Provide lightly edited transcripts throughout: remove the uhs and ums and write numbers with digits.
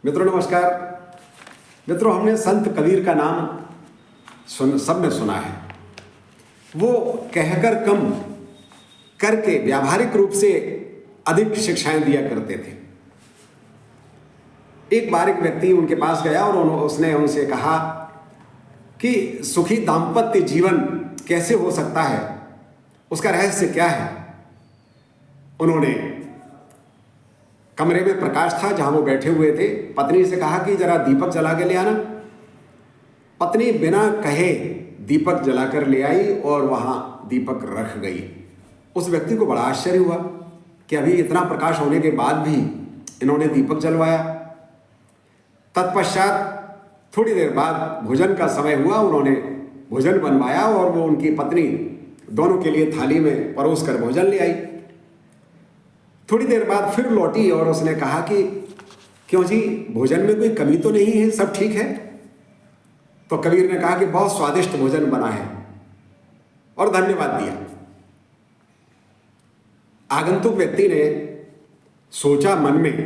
मित्रों नमस्कार। मित्रों, हमने संत कबीर का नाम सबने सुना है। वो कहकर कम करके व्यावहारिक रूप से अधिक शिक्षाएं दिया करते थे। एक बार एक व्यक्ति उनके पास गया और उसने उनसे कहा कि सुखी दाम्पत्य जीवन कैसे हो सकता है, उसका रहस्य क्या है। उन्होंने कमरे में प्रकाश था जहां वो बैठे हुए थे, पत्नी से कहा कि जरा दीपक जला के ले आना। पत्नी बिना कहे दीपक जलाकर ले आई और वहां दीपक रख गई। उस व्यक्ति को बड़ा आश्चर्य हुआ कि अभी इतना प्रकाश होने के बाद भी इन्होंने दीपक जलवाया। तत्पश्चात थोड़ी देर बाद भोजन का समय हुआ, उन्होंने भोजन बनवाया और वो उनकी पत्नी दोनों के लिए थाली में परोस कर भोजन ले आई। थोड़ी देर बाद फिर लौटी और उसने कहा कि क्यों जी, भोजन में कोई कमी तो नहीं है, सब ठीक है। तो कबीर ने कहा कि बहुत स्वादिष्ट भोजन बना है और धन्यवाद दिया। आगंतुक व्यक्ति ने सोचा मन में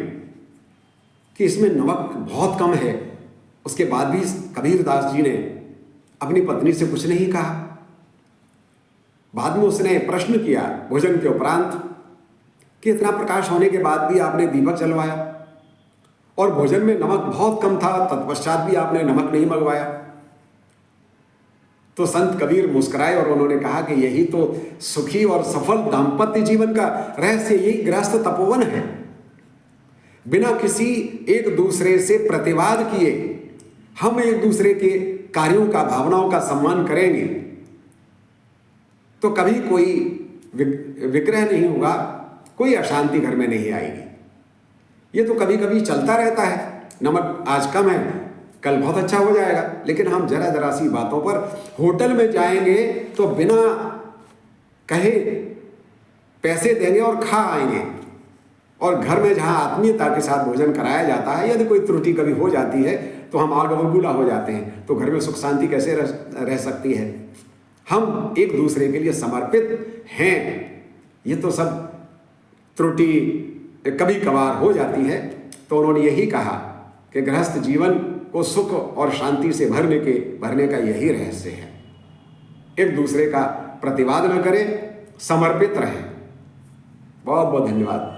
कि इसमें नमक बहुत कम है, उसके बाद भी कबीरदास जी ने अपनी पत्नी से कुछ नहीं कहा। बाद में उसने प्रश्न किया भोजन के उपरांत कि इतना प्रकाश होने के बाद भी आपने दीपक जलवाया और भोजन में नमक बहुत कम था, तत्पश्चात भी आपने नमक नहीं मंगवाया। तो संत कबीर मुस्कुराए और उन्होंने कहा कि यही तो सुखी और सफल दाम्पत्य जीवन का रहस्य, यही गृहस्थ तपोवन है। बिना किसी एक दूसरे से प्रतिवाद किए हम एक दूसरे के कार्यों का, भावनाओं का सम्मान करेंगे तो कभी कोई विग्रह नहीं होगा, कोई अशांति घर में नहीं आएगी। ये तो कभी कभी चलता रहता है, नमक आज कम है, कल बहुत अच्छा हो जाएगा, लेकिन हम जरा जरा सी बातों पर होटल में जाएंगे तो बिना कहे पैसे देंगे और खा आएंगे। और घर में जहां आत्मीयता के साथ भोजन कराया जाता है, यदि कोई त्रुटि कभी हो जाती है तो हम आग बबूला हो जाते हैं, तो घर में सुख शांति कैसे रह सकती है। हम एक दूसरे के लिए समर्पित हैं। ये तो सब त्रुटि कभी कभार हो जाती है। तो उन्होंने यही कहा कि गृहस्थ जीवन को सुख और शांति से भरने का यही रहस्य है। एक दूसरे का प्रतिवाद न करें, समर्पित रहें। बहुत बहुत धन्यवाद।